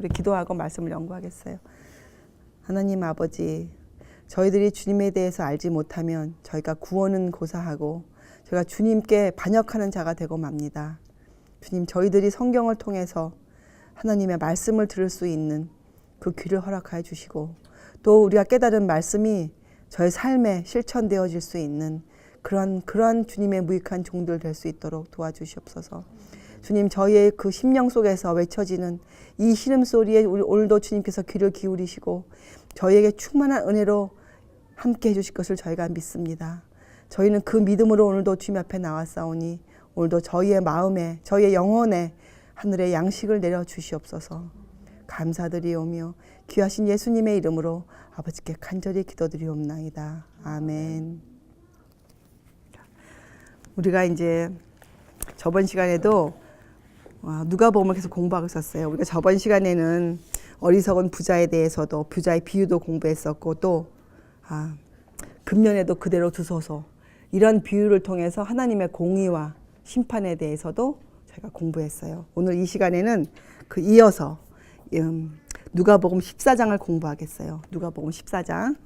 우리 기도하고 말씀을 연구하겠어요. 하나님 아버지, 저희들이 주님에 대해서 알지 못하면 저희가 구원은 고사하고 저희가 주님께 반역하는 자가 되고 맙니다. 주님, 저희들이 성경을 통해서 하나님의 말씀을 들을 수 있는 그 귀를 허락하여 주시고 또 우리가 깨달은 말씀이 저의 삶에 실천되어질 수 있는 그러한 주님의 무익한 종들 될 수 있도록 도와주시옵소서. 주님, 저희의 그 심령 속에서 외쳐지는 이 신음소리에 오늘도 주님께서 귀를 기울이시고 저희에게 충만한 은혜로 함께 해주실 것을 저희가 믿습니다. 저희는 그 믿음으로 오늘도 주님 앞에 나왔사오니 오늘도 저희의 마음에 저희의 영혼에 하늘의 양식을 내려주시옵소서. 감사드리오며 귀하신 예수님의 이름으로 아버지께 간절히 기도드리옵나이다. 아멘. 우리가 이제 저번 시간에도 누가복음을 계속 공부하고 있었어요. 우리가 저번 시간에는 어리석은 부자에 대해서도 부자의 비유도 공부했었고 또 금년에도 그대로 두소서 이런 비유를 통해서 하나님의 공의와 심판에 대해서도 저희가 공부했어요. 오늘 이 시간에는 그 이어서 누가복음 14장을 공부하겠어요. 누가복음 14장.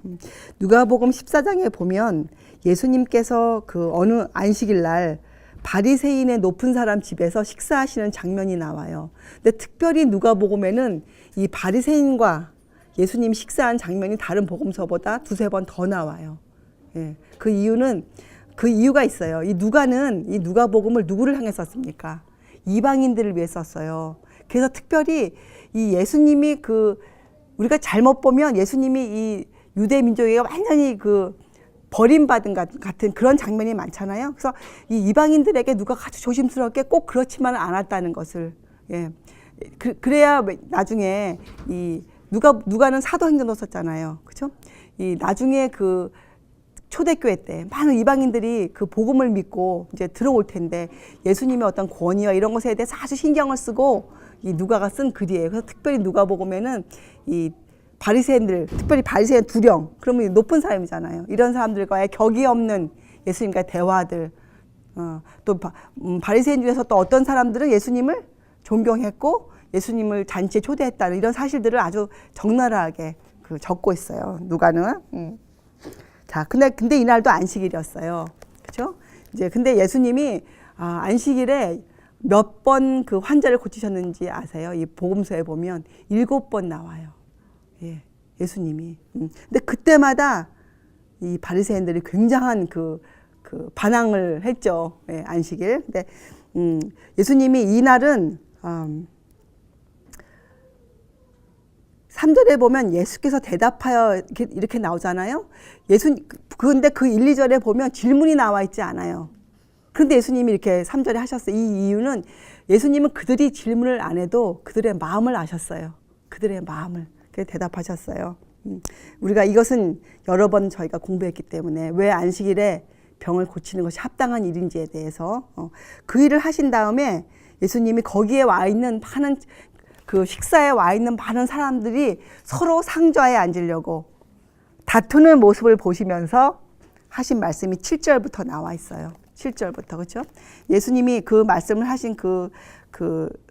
누가복음 14장에 보면 예수님께서 그 어느 안식일 날 바리새인의 높은 사람 집에서 식사하시는 장면이 나와요. 근데 특별히 누가복음에는 이 바리새인과 예수님 식사한 장면이 다른 복음서보다 두세 번 더 나와요. 예. 그 이유가 있어요. 이 누가복음을 누구를 향해 썼습니까? 이방인들을 위해 썼어요. 그래서 특별히 이 예수님이 우리가 잘못 보면 예수님이 이 유대 민족에게 완전히 버림받은 같은 그런 장면이 많잖아요. 그래서 이 이방인들에게 누가 아주 조심스럽게 꼭 그렇지만은 않았다는 것을, 예. 그래야 나중에 누가는 사도행전도 썼잖아요. 그죠? 나중에 초대교회 때 많은 이방인들이 그 복음을 믿고 이제 들어올 텐데 예수님의 어떤 권위와 이런 것에 대해서 아주 신경을 쓰고 이 누가가 쓴 글이에요. 그래서 특별히 누가복음에는 이 바리새인들, 특별히 바리새인 두령, 그러면 높은 사람이잖아요. 이런 사람들과의 격이 없는 예수님과의 대화들, 또 바리새인 중에서 또 어떤 사람들은 예수님을 존경했고 예수님을 잔치에 초대했다는 이런 사실들을 아주 적나라하게 적고 있어요. 누가는. 자, 근데 이날도 안식일이었어요. 그렇죠? 이제 근데 예수님이 안식일에 몇 번 그 환자를 고치셨는지 아세요? 이 복음서에 보면 7번 나와요. 예, 예수님이. 근데 그때마다 이 바리새인들이 굉장한 반항을 했죠. 예, 안식일. 근데 예수님이 이날은 3절에 보면 예수께서 대답하여 이렇게 나오잖아요. 근데 그 1, 2절에 보면 질문이 나와 있지 않아요. 그런데 예수님이 이렇게 3절에 하셨어요. 이 이유는 예수님은 그들이 질문을 안 해도 그들의 마음을 아셨어요. 그들의 마음을. 그래서 대답하셨어요. 우리가 이것은 여러 번 저희가 공부했기 때문에 왜 안식일에 병을 고치는 것이 합당한 일인지에 대해서 그 일을 하신 다음에 예수님이 거기에 와 있는 많은 식사에 와 있는 많은 사람들이 서로 상좌에 앉으려고 다투는 모습을 보시면서 하신 말씀이 7절부터 나와 있어요. 7절부터. 그렇죠? 예수님이 그 말씀을 하신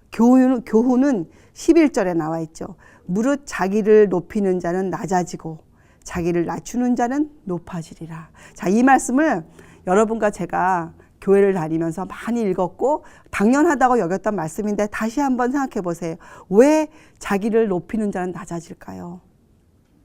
교훈은 11절에 나와 있죠. 무릇 자기를 높이는 자는 낮아지고 자기를 낮추는 자는 높아지리라. 자, 이 말씀을 여러분과 제가 교회를 다니면서 많이 읽었고 당연하다고 여겼던 말씀인데 다시 한번 생각해 보세요. 왜 자기를 높이는 자는 낮아질까요?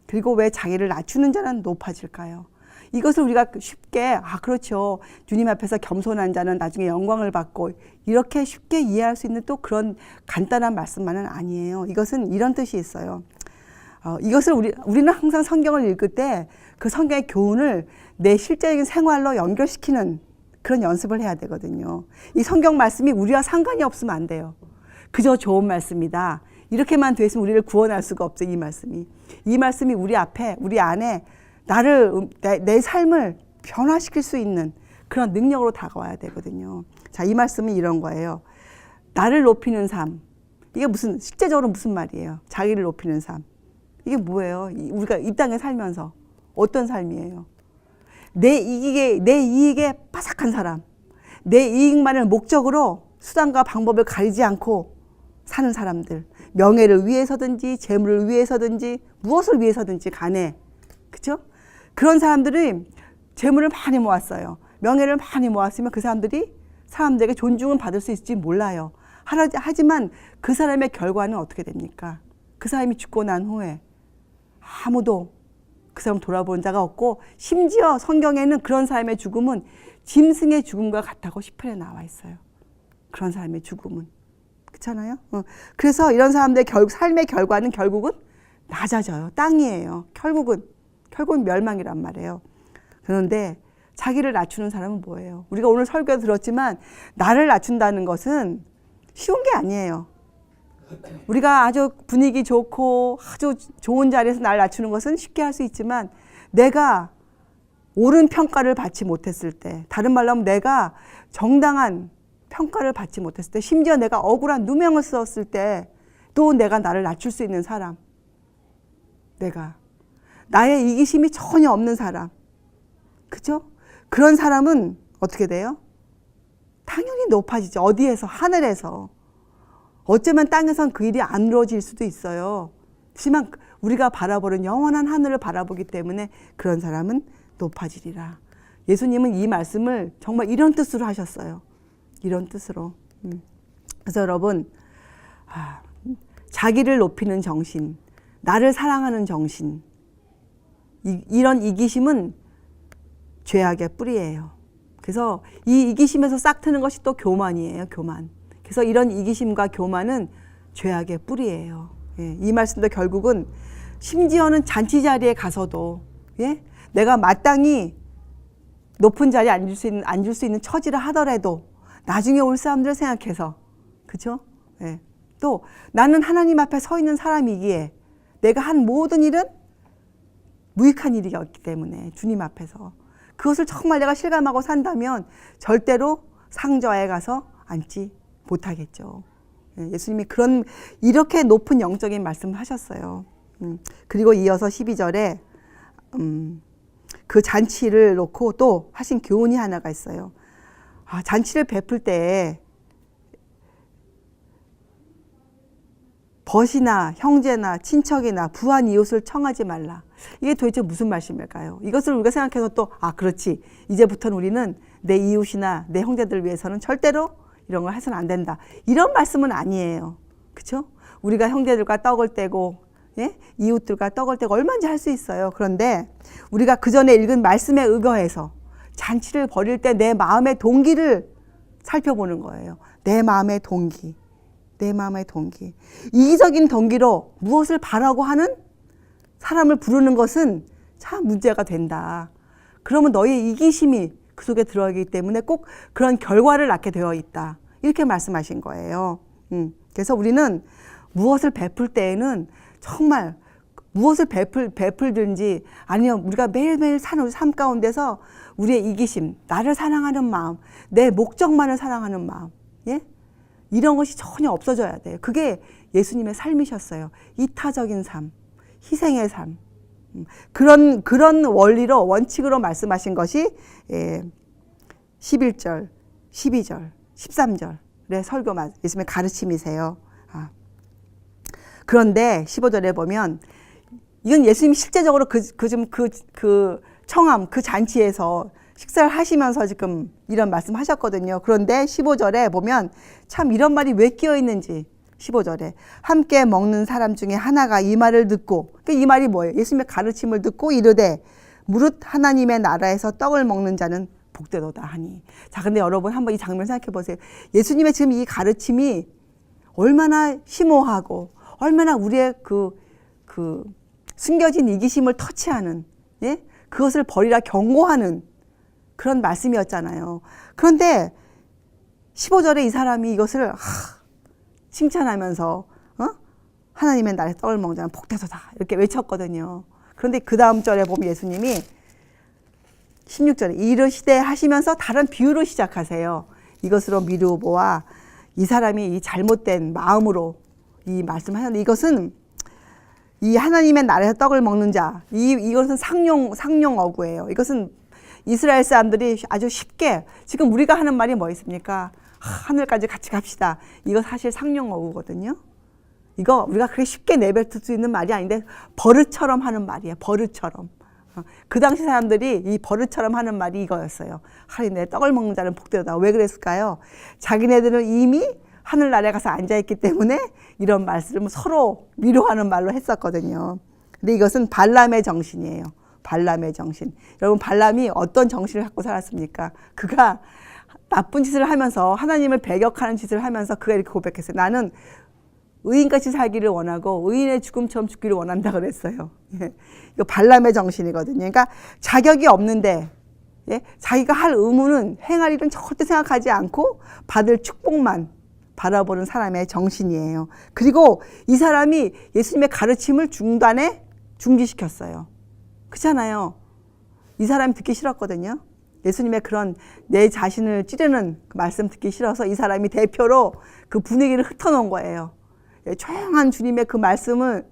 그리고 왜 자기를 낮추는 자는 높아질까요? 이것을 우리가 쉽게 그렇죠. 주님 앞에서 겸손한 자는 나중에 영광을 받고 이렇게 쉽게 이해할 수 있는 또 그런 간단한 말씀만은 아니에요. 이것은 이런 뜻이 있어요. 이것을 우리는 항상 성경을 읽을 때 그 성경의 교훈을 내 실제적인 생활로 연결시키는 그런 연습을 해야 되거든요. 이 성경 말씀이 우리와 상관이 없으면 안 돼요. 그저 좋은 말씀이다. 이렇게만 돼 있으면 우리를 구원할 수가 없어요. 이 말씀이 우리 안에 내 삶을 변화시킬 수 있는 그런 능력으로 다가와야 되거든요. 자, 이 말씀은 이런 거예요. 나를 높이는 삶. 이게 실제적으로 무슨 말이에요? 자기를 높이는 삶. 이게 뭐예요? 우리가 이 땅에 살면서 어떤 삶이에요? 내 이익에 빠삭한 사람. 내 이익만을 목적으로 수단과 방법을 가리지 않고 사는 사람들. 명예를 위해서든지 재물을 위해서든지 무엇을 위해서든지 간에, 그렇죠? 그런 사람들이 재물을 많이 모았어요. 명예를 많이 모았으면 그 사람들이 사람들에게 존중은 받을 수 있을지 몰라요. 하지만 그 사람의 결과는 어떻게 됩니까? 그 사람이 죽고 난 후에 아무도 그 사람 돌아본 자가 없고, 심지어 성경에는 그런 사람의 죽음은 짐승의 죽음과 같다고 시편에 나와 있어요. 그런 사람의 죽음은. 그렇잖아요? 그래서 이런 사람들의 삶의 결과는 결국은 낮아져요. 땅이에요. 결국은 멸망이란 말이에요. 그런데 자기를 낮추는 사람은 뭐예요? 우리가 오늘 설교 들었지만 나를 낮춘다는 것은 쉬운 게 아니에요. 우리가 아주 분위기 좋고 아주 좋은 자리에서 나를 낮추는 것은 쉽게 할 수 있지만, 내가 옳은 평가를 받지 못했을 때, 다른 말로 하면 내가 정당한 평가를 받지 못했을 때, 심지어 내가 억울한 누명을 썼을 때 또 내가 나를 낮출 수 있는 사람, 내가 나의 이기심이 전혀 없는 사람, 그죠? 그런 사람은 어떻게 돼요? 당연히 높아지죠. 어디에서? 하늘에서. 어쩌면 땅에선 그 일이 안 이루어질 수도 있어요. 하지만 우리가 바라보는 영원한 하늘을 바라보기 때문에 그런 사람은 높아지리라. 예수님은 이 말씀을 정말 이런 뜻으로 하셨어요. 이런 뜻으로. 그래서 여러분, 자기를 높이는 정신, 나를 사랑하는 정신, 이런 이기심은 죄악의 뿌리예요. 그래서 이 이기심에서 싹 트는 것이 또 교만이에요. 교만. 그래서 이런 이기심과 교만은 죄악의 뿌리예요. 예, 이 말씀도 결국은 심지어는 잔치 자리에 가서도, 예? 내가 마땅히 높은 자리에 앉을 수 있는 처지를 하더라도 나중에 올 사람들을 생각해서, 그렇죠? 예. 또 나는 하나님 앞에 서 있는 사람이기에 내가 한 모든 일은 무익한 일이었기 때문에 주님 앞에서 그것을 정말 내가 실감하고 산다면 절대로 상좌에 가서 앉지 못하겠죠. 예수님이 이렇게 높은 영적인 말씀을 하셨어요. 그리고 이어서 12절에 그 잔치를 놓고 또 하신 교훈이 하나가 있어요. 잔치를 베풀 때에 벗이나 형제나 친척이나 부한 이웃을 청하지 말라. 이게 도대체 무슨 말씀일까요? 이것을 우리가 생각해서 또 그렇지, 이제부터는 우리는 내 이웃이나 내 형제들을 위해서는 절대로 이런 걸 해서는 안 된다, 이런 말씀은 아니에요. 그렇죠? 우리가 형제들과 떡을 떼고, 예? 이웃들과 떡을 떼고 얼마든지 할 수 있어요. 그런데 우리가 그 전에 읽은 말씀에 의거해서 잔치를 벌일 때 내 마음의 동기를 살펴보는 거예요. 내 마음의 동기. 내 마음의 동기. 이기적인 동기로 무엇을 바라고 하는 사람을 부르는 것은 참 문제가 된다. 그러면 너의 이기심이 그 속에 들어가기 때문에 꼭 그런 결과를 낳게 되어 있다. 이렇게 말씀하신 거예요. 그래서 우리는 무엇을 베풀 때에는 정말 무엇을 베풀든지, 아니면 우리가 매일매일 사는 우리 삶 가운데서 우리의 이기심, 나를 사랑하는 마음, 내 목적만을 사랑하는 마음, 예? 이런 것이 전혀 없어져야 돼요. 그게 예수님의 삶이셨어요. 이타적인 삶, 희생의 삶. 그런 원리로, 원칙으로 말씀하신 것이 11절, 12절, 13절의 설교 예수님의 가르침이세요. 그런데 15절에 보면 이건 예수님이 실제적으로 그 청함, 그 잔치에서 식사를 하시면서 지금 이런 말씀 하셨거든요. 그런데 15절에 보면 참 이런 말이 왜 끼어 있는지, 15절에 함께 먹는 사람 중에 하나가 이 말을 듣고, 이 말이 뭐예요? 예수님의 가르침을 듣고 이르되 무릇 하나님의 나라에서 떡을 먹는 자는 복되도다 하니. 자, 근데 여러분 한번 이 장면을 생각해 보세요. 예수님의 지금 이 가르침이 얼마나 심오하고 얼마나 우리의 그 숨겨진 이기심을 터치하는, 예? 그것을 버리라 경고하는 그런 말씀이었잖아요. 그런데 15절에 이 사람이 이것을 칭찬하면서 하나님의 나라에서 떡을 먹는 자는 복되도다 이렇게 외쳤거든요. 그런데 그 다음 절에 보면 예수님이 16절에 이르시되 하시면서 다른 비유로 시작하세요. 이것으로 미루보아 이 사람이 이 잘못된 마음으로 이 말씀하셨는데, 이것은 이 하나님의 나라에서 떡을 먹는 자, 이것은 상용 어구예요. 이것은 이스라엘 사람들이 아주 쉽게, 지금 우리가 하는 말이 뭐 있습니까? 하늘까지 같이 갑시다. 이거 사실 상용 어구거든요. 이거 우리가 그렇게 쉽게 내뱉을 수 있는 말이 아닌데 버릇처럼 하는 말이에요. 버릇처럼. 그 당시 사람들이 이 버릇처럼 하는 말이 이거였어요. 하나님 내 떡을 먹는 자는 복되다. 왜 그랬을까요? 자기네들은 이미 하늘나라에 가서 앉아있기 때문에 이런 말씀을 서로 위로하는 말로 했었거든요. 근데 이것은 발람의 정신이에요. 발람의 정신. 여러분 발람이 어떤 정신을 갖고 살았습니까? 그가 나쁜 짓을 하면서 하나님을 배격하는 짓을 하면서 그가 이렇게 고백했어요. 나는 의인같이 살기를 원하고 의인의 죽음처럼 죽기를 원한다 그랬어요. 예. 이거 발람의 정신이거든요. 그러니까 자격이 없는데 예? 자기가 할 의무는 행할 일은 절대 생각하지 않고 받을 축복만 바라보는 사람의 정신이에요. 그리고 이 사람이 예수님의 가르침을 중지시켰어요. 그렇잖아요. 이 사람이 듣기 싫었거든요. 예수님의 그런 내 자신을 찌르는 그 말씀 듣기 싫어서 이 사람이 대표로 그 분위기를 흩어놓은 거예요. 조용한 주님의 그 말씀을,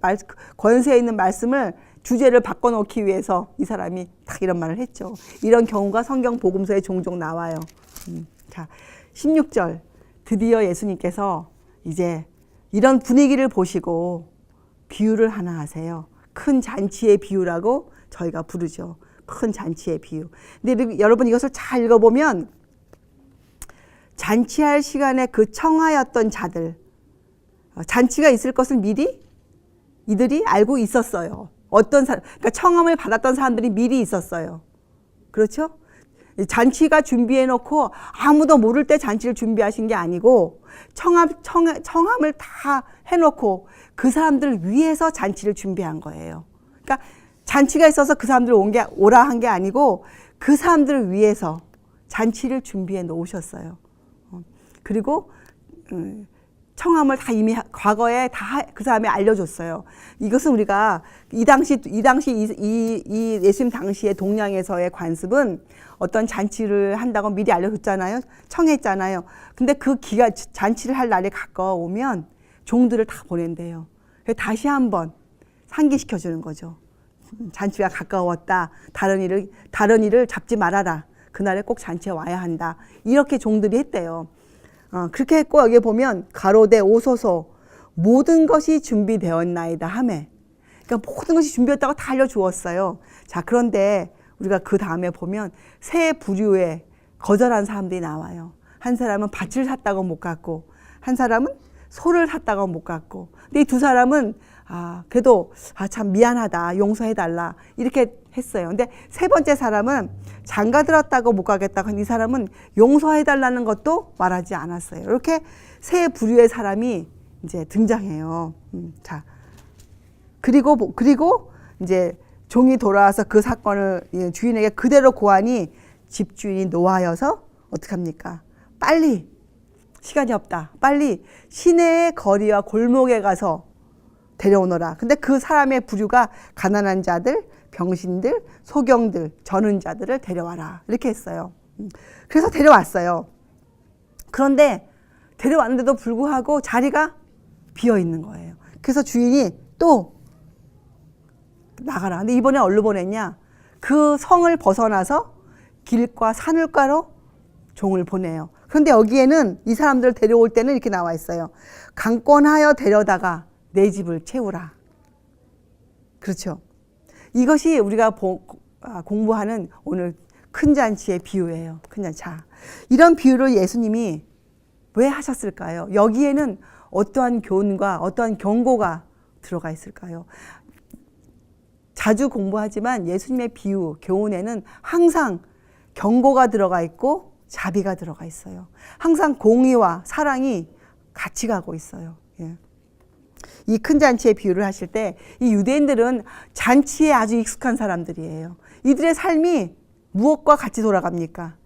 권세에 있는 말씀을 주제를 바꿔놓기 위해서 이 사람이 딱 이런 말을 했죠. 이런 경우가 성경 복음서에 종종 나와요. 자, 16절. 드디어 예수님께서 이제 이런 분위기를 보시고 비유를 하나 하세요. 큰 잔치의 비유라고 저희가 부르죠. 큰 잔치의 비유. 근데 여러분 이것을 잘 읽어보면 잔치할 시간에 그 청하였던 자들, 잔치가 있을 것을 미리 이들이 알고 있었어요. 어떤 사람, 그러니까 청함을 받았던 사람들이 미리 있었어요. 그렇죠? 잔치가 준비해놓고 아무도 모를 때 잔치를 준비하신 게 아니고 청함을 다 해놓고 그 사람들을 위해서 잔치를 준비한 거예요. 그러니까 잔치가 있어서 그 사람들 오라 한 게 아니고 그 사람들을 위해서 잔치를 준비해 놓으셨어요. 그리고 청함을 다 이미 과거에 다 그 사람이 알려줬어요. 이것은 우리가 이 예수님 당시의 동양에서의 관습은 어떤 잔치를 한다고 미리 알려줬잖아요. 청했잖아요. 근데 그 잔치를 할 날이 가까워오면 종들을 다 보낸대요. 다시 한번 상기시켜주는 거죠. 잔치가 가까웠다. 다른 일을 잡지 말아라. 그날에 꼭 잔치에 와야 한다. 이렇게 종들이 했대요. 그렇게 했고 여기 보면 가로되 오소서 모든 것이 준비되었나이다 하매. 그러니까 모든 것이 준비했다고 다 알려주었어요. 자, 그런데 우리가 그 다음에 보면 세 부류의 거절한 사람들이 나와요. 한 사람은 밭을 샀다고 못 갔고 한 사람은 소를 샀다고 못 갔고 근데 이 두 사람은 그래도 참 미안하다 용서해달라 이렇게 했어요. 근데 세 번째 사람은 장가 들었다고 못 가겠다고 한 이 사람은 용서해달라는 것도 말하지 않았어요. 이렇게 세 부류의 사람이 이제 등장해요. 자, 그리고 이제 종이 돌아와서 그 사건을 주인에게 그대로 고하니 집주인이 노하여서 어떡합니까? 빨리 시간이 없다. 빨리 시내의 거리와 골목에 가서 데려오너라. 근데 그 사람의 부류가 가난한 자들, 병신들, 소경들, 저는 자들을 데려와라. 이렇게 했어요. 그래서 데려왔어요. 그런데 데려왔는데도 불구하고 자리가 비어 있는 거예요. 그래서 주인이 또 나가라. 근데 이번에 어디로 보냈냐? 그 성을 벗어나서 길과 산울가로 종을 보내요. 그런데 여기에는 이 사람들을 데려올 때는 이렇게 나와 있어요. 강권하여 데려다가 내 집을 채우라. 그렇죠. 이것이 우리가 공부하는 오늘 큰 잔치의 비유예요. 큰 잔치. 자, 이런 비유를 예수님이 왜 하셨을까요? 여기에는 어떠한 교훈과 어떠한 경고가 들어가 있을까요? 자주 공부하지만 예수님의 비유, 교훈에는 항상 경고가 들어가 있고 자비가 들어가 있어요. 항상 공의와 사랑이 같이 가고 있어요. 예. 이 큰 잔치의 비유를 하실 때 이 유대인들은 잔치에 아주 익숙한 사람들이에요. 이들의 삶이 무엇과 같이 돌아갑니까?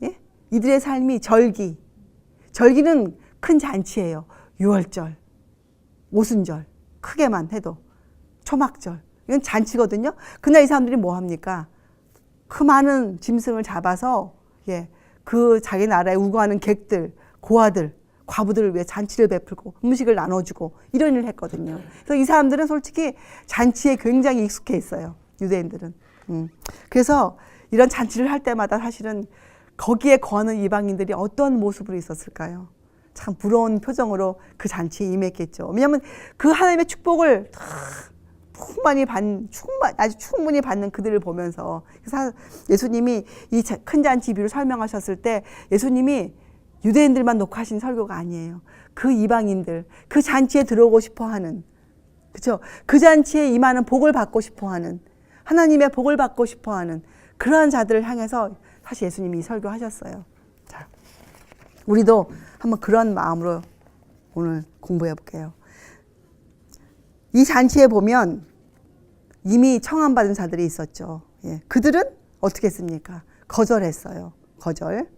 예? 이들의 삶이 절기는 큰 잔치예요. 유월절, 오순절, 크게만 해도 초막절, 이건 잔치거든요. 그날 이 사람들이 뭐 합니까? 그 많은 짐승을 잡아서 그 자기 나라에 우거하는 객들, 고아들, 과부들을 위해 잔치를 베풀고 음식을 나눠주고 이런 일을 했거든요. 그래서 이 사람들은 솔직히 잔치에 굉장히 익숙해 있어요. 유대인들은. 그래서 이런 잔치를 할 때마다 사실은 거기에 거하는 이방인들이 어떤 모습으로 있었을까요? 참 부러운 표정으로 그 잔치에 임했겠죠. 왜냐하면 그 하나님의 축복을 아주 충분히 받는 그들을 보면서, 그래서 예수님이 이 큰 잔치 비유를 설명하셨을 때 예수님이 유대인들만 놓고 하신 설교가 아니에요. 그 이방인들, 그 잔치에 들어오고 싶어하는, 그렇죠? 그 잔치에 임하는 복을 받고 싶어하는, 하나님의 복을 받고 싶어하는 그러한 자들을 향해서 사실 예수님이 이 설교하셨어요. 자, 우리도 한번 그런 마음으로 오늘 공부해 볼게요. 이 잔치에 보면 이미 청함받은 자들이 있었죠. 예, 그들은 어떻게 했습니까? 거절했어요. 거절.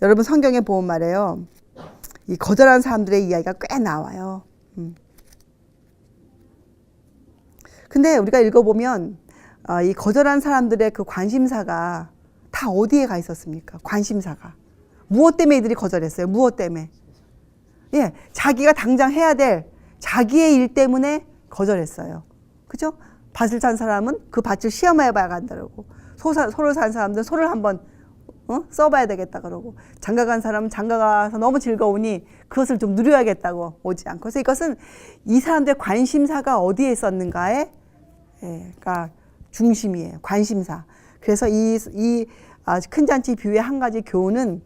여러분 성경에 보면 말이에요. 이 거절한 사람들의 이야기가 꽤 나와요. 근데 우리가 읽어보면 이 거절한 사람들의 그 관심사가 다 어디에 가 있었습니까? 관심사가. 무엇 때문에 이들이 거절했어요? 무엇 때문에? 예, 자기가 당장 해야 될 자기의 일 때문에 거절했어요. 그죠? 밭을 산 사람은 그 밭을 시험해 봐야 간다고. 소를 산 사람들은 소를 한번 써봐야 되겠다 그러고, 장가 간 사람은 장가 가서 너무 즐거우니 그것을 좀 누려야겠다고 오지 않고. 그래서 이것은 이 사람들의 관심사가 어디에 있었는가에 가 중심이에요. 관심사. 그래서 이 큰 잔치 비유의 한 가지 교훈은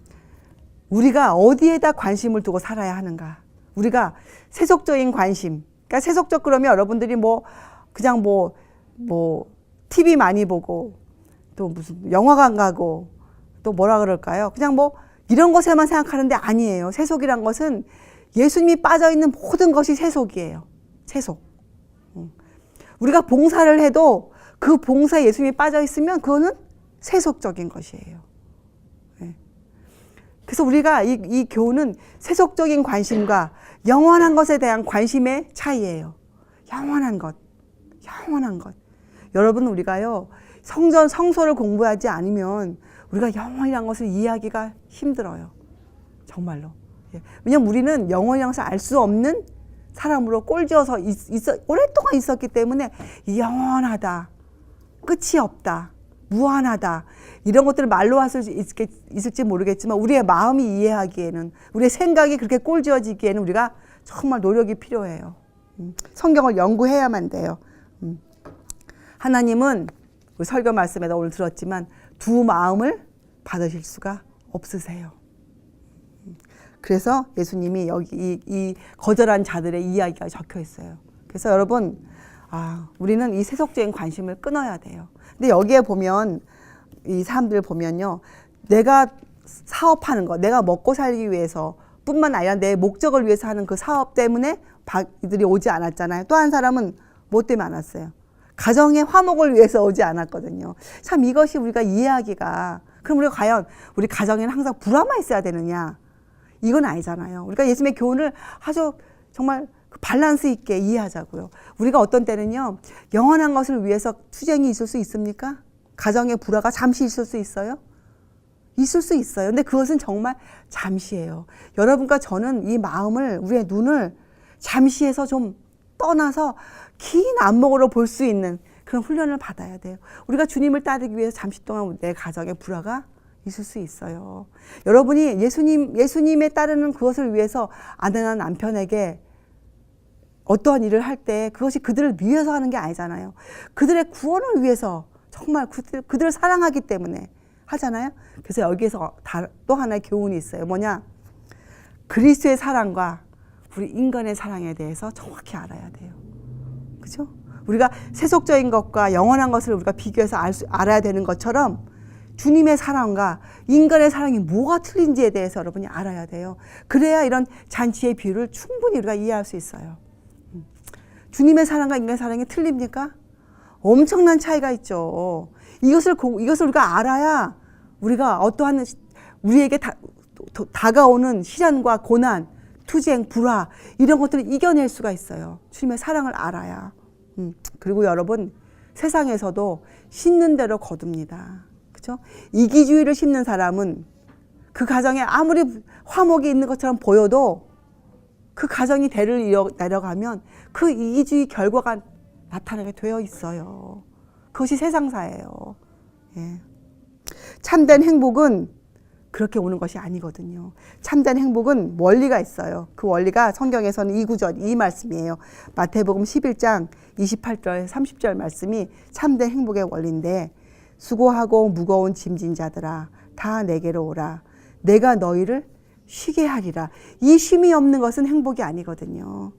우리가 어디에다 관심을 두고 살아야 하는가. 우리가 세속적인 관심. 그러니까 세속적 그러면 여러분들이 그냥 TV 많이 보고 또 무슨 영화관 가고 또 뭐라 그럴까요? 그냥 이런 것에만 생각하는데 아니에요. 세속이란 것은 예수님이 빠져있는 모든 것이 세속이에요. 세속. 우리가 봉사를 해도 그 봉사에 예수님이 빠져있으면 그거는 세속적인 것이에요. 그래서 우리가 이 교훈은 세속적인 관심과 영원한 것에 대한 관심의 차이예요. 영원한 것. 영원한 것. 여러분, 우리가요, 성서를 공부하지 않으면 우리가 영원이란 것을 이해하기가 힘들어요. 정말로. 왜냐면 우리는 영원이란 것을 알 수 없는 사람으로 꼴지어서 오랫동안 있었기 때문에 영원하다, 끝이 없다, 무한하다, 이런 것들을 말로 할 수 있을지 모르겠지만 우리의 마음이 이해하기에는, 우리의 생각이 그렇게 꼴지어지기에는 우리가 정말 노력이 필요해요. 성경을 연구해야만 돼요. 하나님은 우리 설교 말씀에도 오늘 들었지만 두 마음을 받으실 수가 없으세요. 그래서 예수님이 여기 이 거절한 자들의 이야기가 적혀 있어요. 그래서 여러분, 우리는 이 세속적인 관심을 끊어야 돼요. 근데 여기에 보면 이 사람들 보면요, 내가 사업하는 거, 내가 먹고 살기 위해서 뿐만 아니라 내 목적을 위해서 하는 그 사업 때문에 이들이 오지 않았잖아요. 또 한 사람은 뭐 때문에 안 왔어요? 가정의 화목을 위해서 오지 않았거든요. 참 이것이 우리가 이해하기가, 그럼 우리가 과연 우리 가정에는 항상 불화만 있어야 되느냐? 이건 아니잖아요. 우리가 예수님의 교훈을 아주 정말 밸런스 있게 이해하자고요. 우리가 어떤 때는요, 영원한 것을 위해서 투쟁이 있을 수 있습니까? 가정의 불화가 잠시 있을 수 있어요? 있을 수 있어요. 근데 그것은 정말 잠시예요. 여러분과 저는 이 마음을, 우리의 눈을 잠시에서 좀 떠나서 긴 안목으로 볼 수 있는 그런 훈련을 받아야 돼요. 우리가 주님을 따르기 위해서 잠시 동안 내 가정의 불화가 있을 수 있어요. 여러분이 예수님에 따르는 그것을 위해서 아내나 남편에게 어떠한 일을 할 때 그것이 그들을 위해서 하는 게 아니잖아요. 그들의 구원을 위해서, 정말 그들을 사랑하기 때문에 하잖아요. 그래서 여기에서 또 하나의 교훈이 있어요. 뭐냐? 그리스도의 사랑과 우리 인간의 사랑에 대해서 정확히 알아야 돼요. 그죠? 우리가 세속적인 것과 영원한 것을 우리가 비교해서 알아야 되는 것처럼 주님의 사랑과 인간의 사랑이 뭐가 틀린지에 대해서 여러분이 알아야 돼요. 그래야 이런 잔치의 비유를 충분히 우리가 이해할 수 있어요. 주님의 사랑과 인간의 사랑이 틀립니까? 엄청난 차이가 있죠. 이것을 우리가 알아야 우리가 어떠한 우리에게 다가오는 시련과 고난, 투쟁, 불화, 이런 것들을 이겨낼 수가 있어요. 주님의 사랑을 알아야. 그리고 여러분, 세상에서도 심는 대로 거둡니다. 그죠? 이기주의를 심는 사람은 그 가정에 아무리 화목이 있는 것처럼 보여도 그 가정이 대를 내려가면 그 이기주의 결과가 나타나게 되어 있어요. 그것이 세상사예요. 예. 참된 행복은 그렇게 오는 것이 아니거든요. 참된 행복은 원리가 있어요. 그 원리가 성경에서는 이 구절, 이 말씀이에요. 마태복음 11장 28절, 30절 말씀이 참된 행복의 원리인데, 수고하고 무거운 짐진 자들아 다 내게로 오라. 내가 너희를 쉬게 하리라. 이 쉼이 없는 것은 행복이 아니거든요.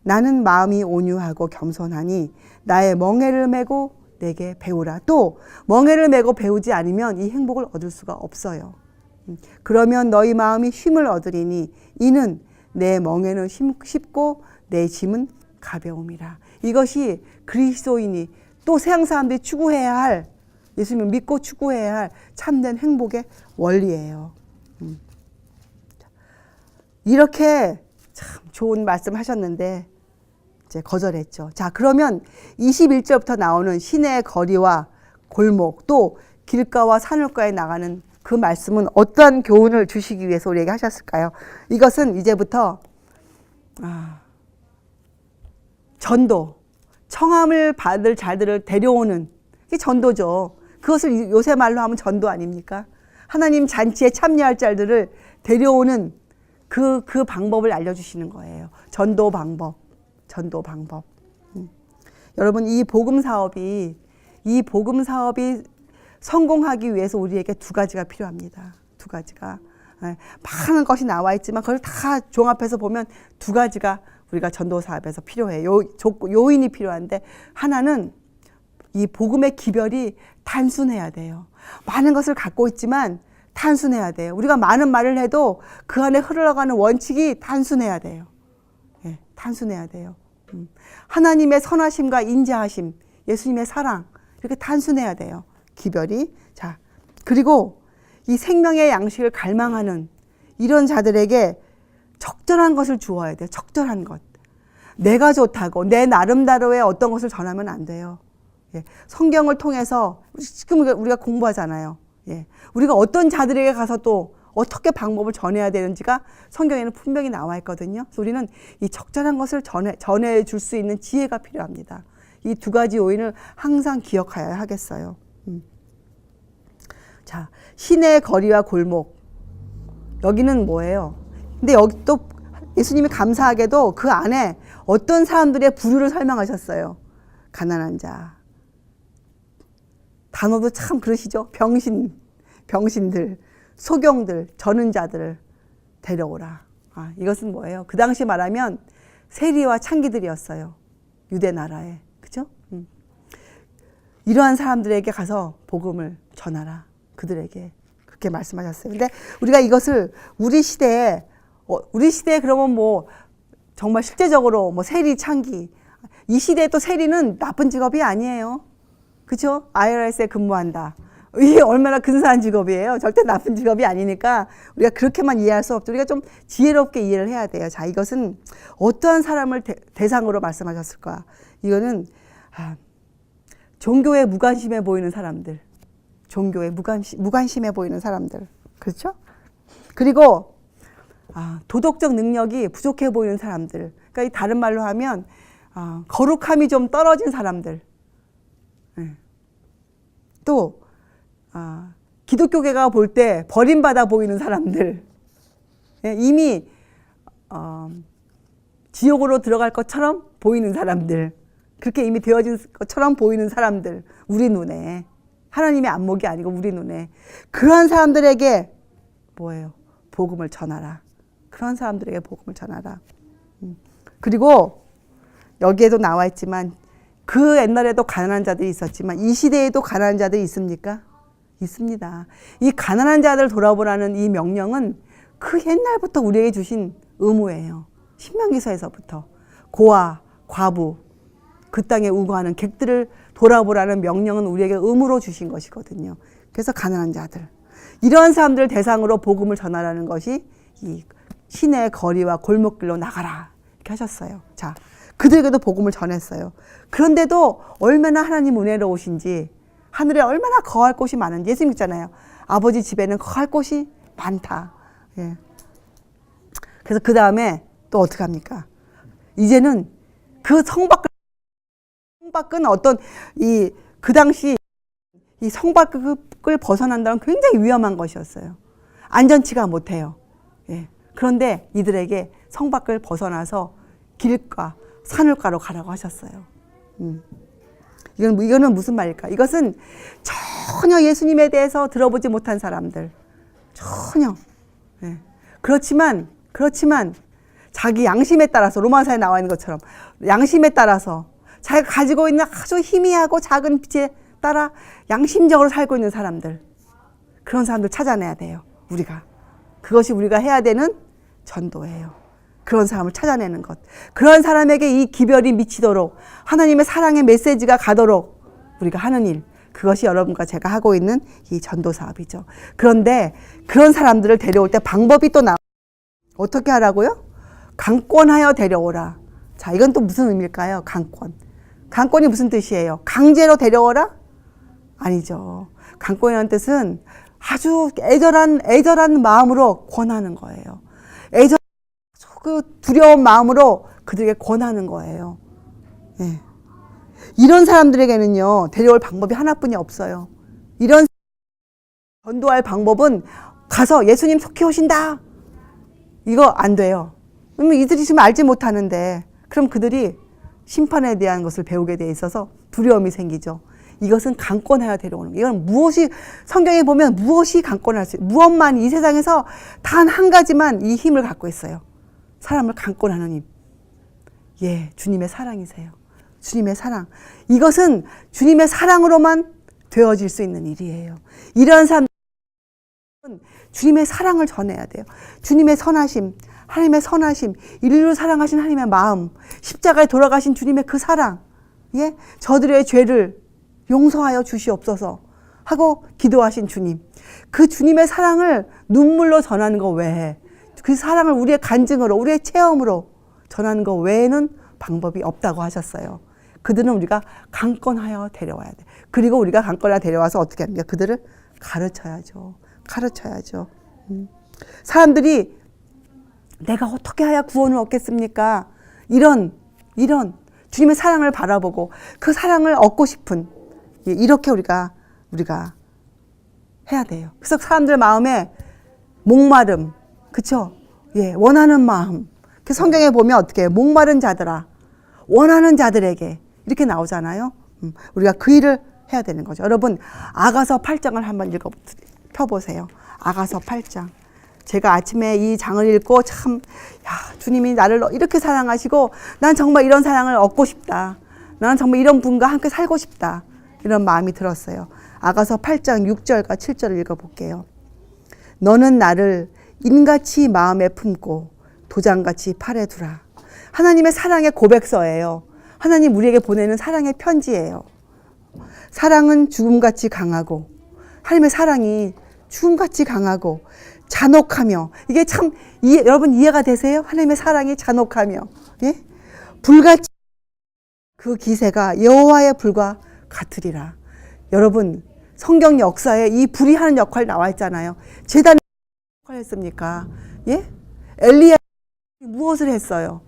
나는 마음이 온유하고 겸손하니 나의 멍에를 메고 내게 배우라. 또 멍에를 메고 배우지 않으면 이 행복을 얻을 수가 없어요. 그러면 너희 마음이 쉼을 얻으리니 이는 내 멍에는 쉽고 내 짐은 가벼움이라. 이것이 그리스도인이 또 세상 사람들이 추구해야 할, 예수님을 믿고 추구해야 할 참된 행복의 원리예요. 이렇게 참 좋은 말씀 하셨는데 이제 거절했죠. 자, 그러면 21절부터 나오는 시내의 거리와 골목, 또 길가와 산울가에 나가는 그 말씀은 어떠한 교훈을 주시기 위해서 우리에게 하셨을까요? 이것은 이제부터 전도, 청함을 받을 자들을 데려오는 게 전도죠. 그것을 요새 말로 하면 전도 아닙니까? 하나님 잔치에 참여할 자들을 데려오는 그 방법을 알려주시는 거예요. 전도 방법. 여러분, 이 복음 사업이 성공하기 위해서 우리에게 두 가지가 필요합니다. 두 가지가. 많은 것이 나와 있지만 그걸 다 종합해서 보면 두 가지가 우리가 전도 사업에서 필요해요. 요인이 필요한데, 하나는 이 복음의 기별이 단순해야 돼요. 많은 것을 갖고 있지만 단순해야 돼요. 우리가 많은 말을 해도 그 안에 흘러가는 원칙이 단순해야 돼요. 예, 단순해야 돼요. 하나님의 선하심과 인자하심, 예수님의 사랑, 이렇게 단순해야 돼요. 기별이. 자, 그리고 이 생명의 양식을 갈망하는 이런 자들에게 적절한 것을 주어야 돼요. 적절한 것. 내가 좋다고 내 나름대로의 어떤 것을 전하면 안 돼요. 예, 성경을 통해서 지금 우리가 공부하잖아요. 예, 우리가 어떤 자들에게 가서 또 어떻게 방법을 전해야 되는지가 성경에는 분명히 나와 있거든요. 그래서 우리는 이 적절한 것을 전해줄 수 있는 지혜가 필요합니다. 이 두 가지 요인을 항상 기억해야 하겠어요. 자, 시내 거리와 골목. 여기는 뭐예요? 근데 여기 또 예수님이 감사하게도 그 안에 어떤 사람들의 부류를 설명하셨어요. 가난한 자. 단어도 참 그러시죠? 병신들, 소경들, 저는 자들을 데려오라. 이것은 뭐예요? 그 당시 말하면 세리와 창기들이었어요. 유대 나라에. 그죠? 이러한 사람들에게 가서 복음을 전하라. 그들에게. 그렇게 말씀하셨어요. 근데 우리가 이것을 우리 시대에 그러면 뭐 정말 실제적으로 뭐 세리, 창기. 이 시대에 또 세리는 나쁜 직업이 아니에요. 그렇죠? IRS에 근무한다. 이게 얼마나 근사한 직업이에요. 절대 나쁜 직업이 아니니까 우리가 그렇게만 이해할 수 없죠. 우리가 좀 지혜롭게 이해를 해야 돼요. 자, 이것은 어떠한 사람을 대상으로 말씀하셨을까? 이거는 종교에 무관심해 보이는 사람들. 종교에 무관심해 보이는 사람들. 그렇죠? 그리고 도덕적 능력이 부족해 보이는 사람들. 그러니까 다른 말로 하면 거룩함이 좀 떨어진 사람들. 또 기독교계가 볼 때 버림받아 보이는 사람들. 이미 지옥으로 들어갈 것처럼 보이는 사람들. 그렇게 이미 되어진 것처럼 보이는 사람들. 우리 눈에. 하나님의 안목이 아니고 우리 눈에. 그러한 사람들에게 뭐예요? 복음을 전하라. 그런 사람들에게 복음을 전하라. 그리고 여기에도 나와 있지만 그 옛날에도 가난한 자들이 있었지만 이 시대에도 가난한 자들이 있습니까? 있습니다. 이 가난한 자들 돌아보라는 이 명령은 그 옛날부터 우리에게 주신 의무예요. 신명기서에서부터 고아, 과부, 그 땅에 우거하는 객들을 돌아보라는 명령은 우리에게 의무로 주신 것이거든요. 그래서 가난한 자들, 이러한 사람들을 대상으로 복음을 전하라는 것이 이 시내 거리와 골목길로 나가라 이렇게 하셨어요. 자, 그들에게도 복음을 전했어요. 그런데도 얼마나 하나님 은혜로우신지, 하늘에 얼마나 거할 곳이 많은지 예수님 있잖아요. 아버지 집에는 거할 곳이 많다. 예. 그래서 그 다음에 또 어떻게 합니까? 이제는 그 성밖은 어떤 그 당시 이 성밖을 벗어난다는 굉장히 위험한 것이었어요. 안전치가 못해요. 예. 그런데 이들에게 성 밖을 벗어나서 길가, 산울가로 가라고 하셨어요. 이거는 무슨 말일까? 이것은 전혀 예수님에 대해서 들어보지 못한 사람들. 전혀. 예. 그렇지만 자기 양심에 따라서, 로마서에 나와 있는 것처럼 양심에 따라서 자기가 가지고 있는 아주 희미하고 작은 빛에 따라 양심적으로 살고 있는 사람들, 그런 사람들 찾아내야 돼요. 우리가. 그것이 우리가 해야 되는 전도예요. 그런 사람을 찾아내는 것. 그런 사람에게 이 기별이 미치도록, 하나님의 사랑의 메시지가 가도록 우리가 하는 일, 그것이 여러분과 제가 하고 있는 이 전도 사업이죠. 그런데 그런 사람들을 데려올 때 방법이 또 나와요. 어떻게 하라고요? 강권하여 데려오라. 자, 이건 또 무슨 의미일까요? 강권. 강권이 무슨 뜻이에요? 강제로 데려오라? 아니죠. 강권이라는 뜻은 아주 애절한 마음으로 권하는 거예요. 그 두려운 마음으로 그들에게 권하는 거예요. 예. 이런 사람들에게는요, 데려올 방법이 하나뿐이 없어요. 이런 전도할 방법은 가서 예수님 속히 오신다, 이거 안 돼요. 그러면 이들이 지금 알지 못하는데, 그럼 그들이 심판에 대한 것을 배우게 돼 있어서 두려움이 생기죠. 이것은 강권하여 데려오는 거예요. 이건 무엇이, 성경에 보면 무엇이 강권할 수, 무엇만 이 세상에서 단 한 가지만 이 힘을 갖고 있어요. 사람을 강권하는 힘. 예, 주님의 사랑이세요. 주님의 사랑. 이것은 주님의 사랑으로만 되어질 수 있는 일이에요. 이런 사람들은 주님의 사랑을 전해야 돼요. 주님의 선하심, 하나님의 선하심, 인류를 사랑하신 하나님의 마음, 십자가에 돌아가신 주님의 그 사랑, 예, 저들의 죄를 용서하여 주시옵소서 하고 기도하신 주님, 그 주님의 사랑을 눈물로 전하는 것 외에, 그 사랑을 우리의 간증으로, 우리의 체험으로 전하는 것 외에는 방법이 없다고 하셨어요. 그들은 우리가 강권하여 데려와야 돼. 그리고 우리가 강권하여 데려와서 어떻게 합니까? 그들을 가르쳐야죠. 사람들이 내가 어떻게 해야 구원을 얻겠습니까? 이런 주님의 사랑을 바라보고 그 사랑을 얻고 싶은, 이렇게 우리가 해야 돼요. 그래서 사람들 마음에 목마름, 그쵸? 예, 원하는 마음. 그 성경에 보면 어떻게 해요? 목마른 자들아, 원하는 자들에게, 이렇게 나오잖아요. 우리가 그 일을 해야 되는 거죠. 여러분, 아가서 8장을 한번 펴보세요. 아가서 8장. 제가 아침에 이 장을 읽고 참, 주님이 나를 이렇게 사랑하시고 난 정말 이런 사랑을 얻고 싶다. 나는 정말 이런 분과 함께 살고 싶다. 이런 마음이 들었어요. 아가서 8장 6절과 7절을 읽어볼게요. 너는 나를 인같이 마음에 품고 도장같이 팔에 두라. 하나님의 사랑의 고백서예요. 하나님 우리에게 보내는 사랑의 편지예요. 사랑은 죽음같이 강하고, 하나님의 사랑이 죽음같이 강하고 잔혹하며, 이게 참 여러분 이해가 되세요? 하나님의 사랑이 잔혹하며, 예? 불같이 그 기세가 여호와의 불과 같으리라. 여러분, 성경 역사에 이 불이 하는 역할 나와 있잖아요. 제단이 역할을 했습니까? 예? 엘리야 무엇을 했어요?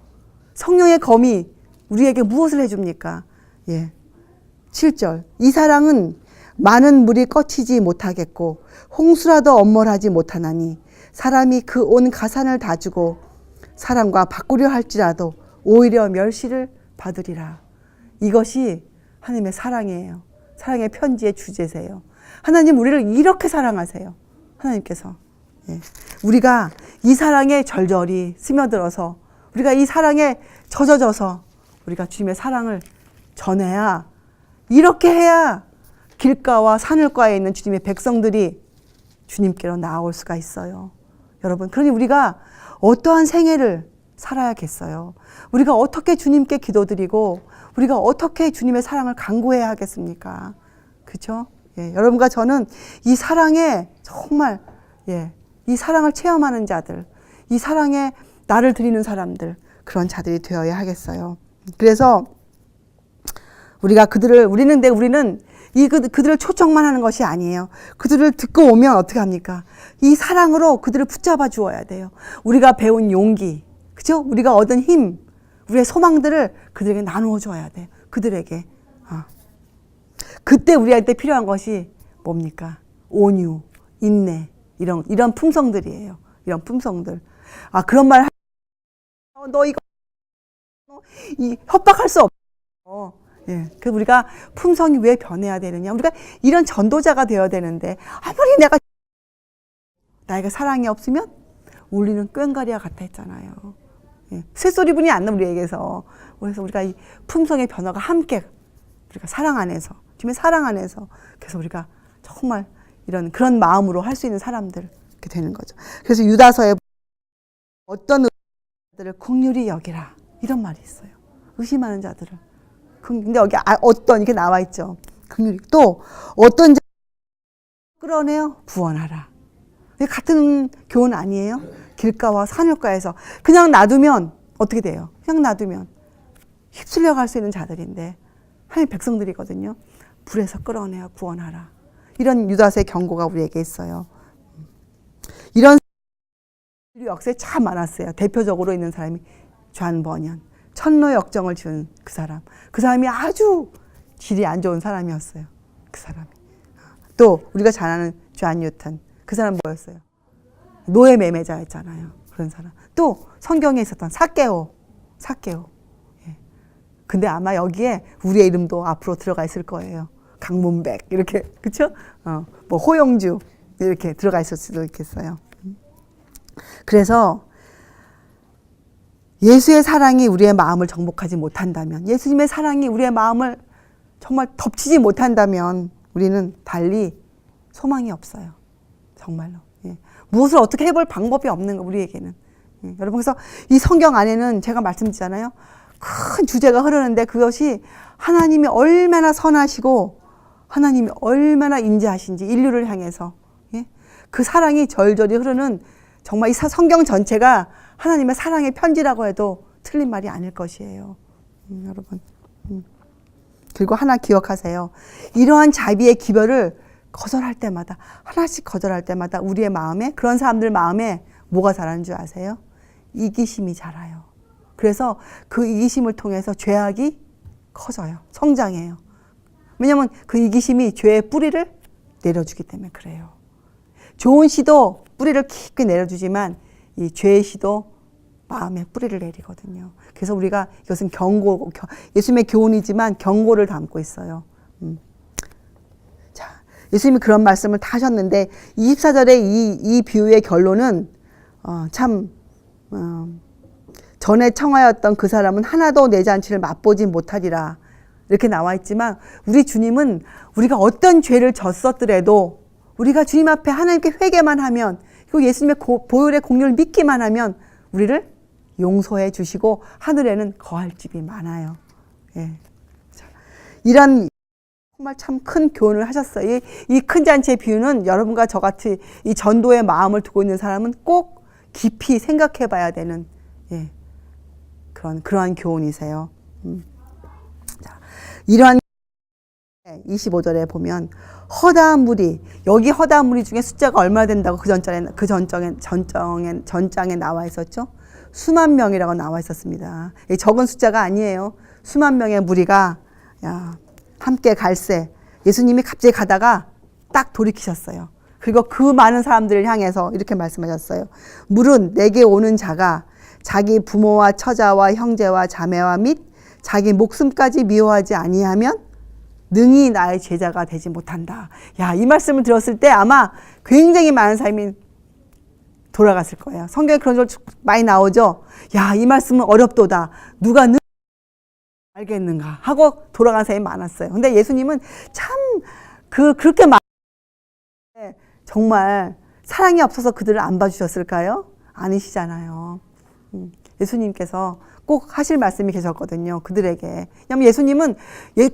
성령의 검이 우리에게 무엇을 해줍니까? 예. 7절. 이 사랑은 많은 물이 꺼치지 못하겠고 홍수라도 엄몰하지 못하나니 사람이 그 온 가산을 다 주고 사람과 바꾸려 할지라도 오히려 멸시를 받으리라. 이것이 하나님의 사랑이에요. 사랑의 편지의 주제세요. 하나님 우리를 이렇게 사랑하세요. 하나님께서. 예. 우리가 이 사랑에 절절히 스며들어서, 우리가 이 사랑에 젖어져서 우리가 주님의 사랑을 전해야, 이렇게 해야 길가와 산울가에 있는 주님의 백성들이 주님께로 나아올 수가 있어요. 여러분, 그러니 우리가 어떠한 생애를 살아야겠어요. 우리가 어떻게 주님께 기도드리고 우리가 어떻게 주님의 사랑을 간구해야 하겠습니까? 그렇죠? 예, 여러분과 저는 이 사랑에 정말, 예, 이 사랑을 체험하는 자들, 이 사랑에 나를 드리는 사람들, 그런 자들이 되어야 하겠어요. 그래서 우리가 우리는 그들을 초청만 하는 것이 아니에요. 그들을 듣고 오면 어떻게 합니까? 이 사랑으로 그들을 붙잡아 주어야 돼요. 우리가 배운 용기, 그죠? 우리가 얻은 힘, 우리의 소망들을 그들에게 나누어 줘야 돼요. 그들에게. 그때 우리한테 필요한 것이 뭡니까? 온유, 인내, 이런 품성들이에요. 이런 품성들. 아, 그런 말, 너 이거, 협박할 수 없어. 예. 그래서 우리가 품성이 왜 변해야 되느냐. 우리가 이런 전도자가 되어야 되는데, 아무리 나에게 사랑이 없으면 울리는 꽹과리와 같아 했잖아요. 예. 쇳소리 분이 안 나, 우리에게서. 그래서 우리가 이 품성의 변화가 함께, 우리가 사랑 안에서, 주님의 사랑 안에서, 그래서 우리가 정말 그런 마음으로 할 수 있는 사람들, 이렇게 되는 거죠. 그래서 유다서에 어떤 자들을 긍휼히 여기라. 이런 말이 있어요. 의심하는 자들을. 근데 여기 어떤 이렇게 나와 있죠. 긍휼히. 또 어떤 자 끌어내어 구원하라. 같은 교훈 아니에요? 길가와 산울가에서 그냥 놔두면 어떻게 돼요? 그냥 놔두면 휩쓸려 갈 수 있는 자들인데 하나님 백성들이거든요. 불에서 끌어내어 구원하라. 이런 유다서의 경고가 우리에게 있어요. 이런 역사에 참 많았어요. 대표적으로 있는 사람이 존 버년. 천로 역정을 지은 그 사람. 그 사람이 아주 질이 안 좋은 사람이었어요. 그 사람이. 또 우리가 잘 아는 존 뉴턴. 그 사람 뭐였어요? 노예 매매자였잖아요. 그런 사람. 또 성경에 있었던 사개오. 예. 근데 아마 여기에 우리의 이름도 앞으로 들어가 있을 거예요. 강문백 이렇게, 그렇죠? 뭐 호영주 이렇게 들어가 있을 수도 있겠어요. 그래서 예수의 사랑이 우리의 마음을 정복하지 못한다면, 예수님의 사랑이 우리의 마음을 정말 덮치지 못한다면 우리는 달리 소망이 없어요. 정말로. 예. 무엇을 어떻게 해볼 방법이 없는 거, 우리에게는. 예. 여러분, 그래서 이 성경 안에는 제가 말씀드리잖아요. 큰 주제가 흐르는데 그것이 하나님이 얼마나 선하시고 하나님이 얼마나 인자하신지 인류를 향해서, 예? 그 사랑이 절절히 흐르는, 정말 이 성경 전체가 하나님의 사랑의 편지라고 해도 틀린 말이 아닐 것이에요. 여러분. 그리고 하나 기억하세요. 이러한 자비의 기별을 거절할 때마다, 하나씩 거절할 때마다 우리의 마음에, 그런 사람들 마음에 뭐가 자라는 줄 아세요? 이기심이 자라요. 그래서 그 이기심을 통해서 죄악이 커져요. 성장해요. 왜냐하면 그 이기심이 죄의 뿌리를 내려주기 때문에 그래요. 좋은 씨도 뿌리를 깊게 내려주지만 이 죄의 씨도 마음에 뿌리를 내리거든요. 그래서 우리가 이것은 예수님의 교훈이지만 경고를 담고 있어요. 자, 예수님이 그런 말씀을 다 하셨는데 24절의 이 비유의 결론은 전에 청하였던 그 사람은 하나도 내 잔치를 맛보지 못하리라. 이렇게 나와 있지만 우리 주님은 우리가 어떤 죄를 졌었더라도 우리가 주님 앞에 하나님께 회개만 하면, 그리고 예수님의 보혈의 공로를 믿기만 하면 우리를 용서해 주시고 하늘에는 거할 집이 많아요. 예. 자, 이런 정말 참 큰 교훈을 하셨어요. 이 큰 잔치의 비유는 여러분과 저같이 이 전도의 마음을 두고 있는 사람은 꼭 깊이 생각해 봐야 되는, 예, 그러한 교훈이세요. 자, 이러한 25절에 보면 허다한 무리, 여기 허다한 무리 중에 숫자가 얼마나 된다고 그 전장에 나와 있었죠. 수만 명이라고 나와 있었습니다. 적은 숫자가 아니에요. 수만 명의 무리가 함께 갈새, 예수님이 갑자기 가다가 딱 돌이키셨어요. 그리고 그 많은 사람들을 향해서 이렇게 말씀하셨어요. 물은 내게 오는 자가 자기 부모와 처자와 형제와 자매와 및 자기 목숨까지 미워하지 아니하면 능히 나의 제자가 되지 못한다. 야, 이 말씀을 들었을 때 아마 굉장히 많은 사람이 돌아갔을 거예요. 성경에 그런 절 많이 나오죠. 야, 이 말씀은 어렵도다. 누가 알겠는가 하고 돌아간 사람이 많았어요. 근데 예수님은 참 그렇게 정말 사랑이 없어서 그들을 안 봐주셨을까요? 아니시잖아요. 예수님께서 꼭 하실 말씀이 계셨거든요. 그들에게. 왜냐하면 예수님은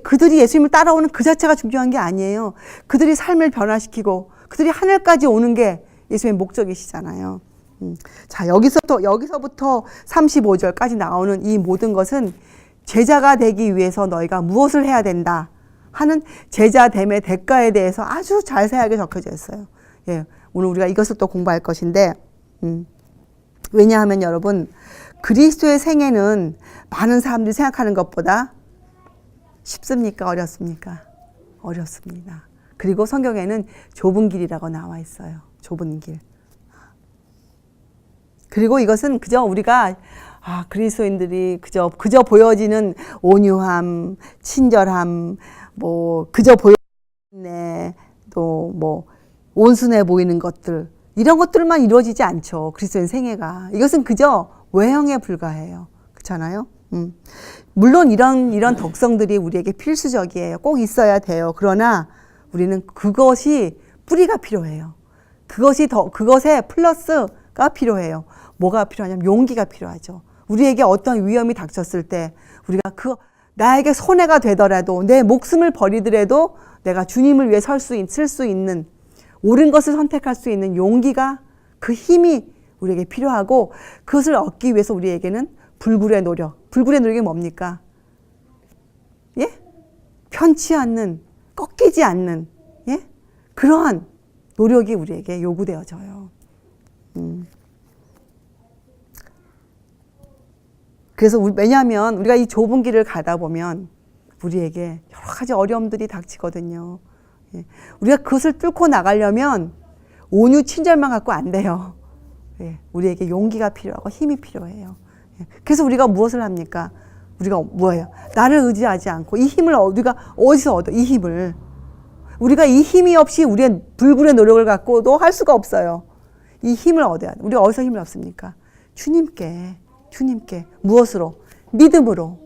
그들이 예수님을 따라오는 그 자체가 중요한 게 아니에요. 그들이 삶을 변화시키고 그들이 하늘까지 오는 게 예수님의 목적이시잖아요. 자, 여기서부터 35절까지 나오는 이 모든 것은 제자가 되기 위해서 너희가 무엇을 해야 된다 하는 제자됨의 대가에 대해서 아주 자세하게 적혀져 있어요. 예, 오늘 우리가 이것을 또 공부할 것인데, 왜냐하면 여러분, 그리스도의 생애는 많은 사람들이 생각하는 것보다 쉽습니까? 어렵습니까? 어렵습니다. 그리고 성경에는 좁은 길이라고 나와 있어요. 좁은 길. 그리고 이것은 그저 우리가 그리스도인들이 그저 보여지는 온유함, 친절함, 뭐 그저 보여지는 또 뭐 온순해 보이는 것들 이런 것들만 이루어지지 않죠. 그리스도인 생애가 이것은 그저 외형에 불과해요. 그렇잖아요. 물론 이런 덕성들이 우리에게 필수적이에요. 꼭 있어야 돼요. 그러나 우리는 그것이 뿌리가 필요해요. 그것에 플러스가 필요해요. 뭐가 필요하냐면 용기가 필요하죠. 우리에게 어떤 위험이 닥쳤을 때 우리가 나에게 손해가 되더라도 내 목숨을 버리더라도 내가 주님을 위해 쓸 수 있는 옳은 것을 선택할 수 있는 용기가 그 힘이 우리에게 필요하고 그것을 얻기 위해서 우리에게는 불굴의 노력이 뭡니까? 예? 편치 않는, 꺾이지 않는, 예? 그러한 노력이 우리에게 요구되어져요. 그래서 왜냐하면 우리가 이 좁은 길을 가다 보면 우리에게 여러 가지 어려움들이 닥치거든요. 예. 우리가 그것을 뚫고 나가려면 온유 친절만 갖고 안 돼요. 예. 우리에게 용기가 필요하고 힘이 필요해요. 예. 그래서 우리가 무엇을 합니까? 우리가 뭐예요? 나를 의지하지 않고 이 힘을 우리가 어디서 얻어? 이 힘을 우리가 이 힘이 없이 우리의 불굴의 노력을 갖고도 할 수가 없어요. 이 힘을 얻어야 돼. 우리가 어디서 힘을 얻습니까? 주님께 무엇으로? 믿음으로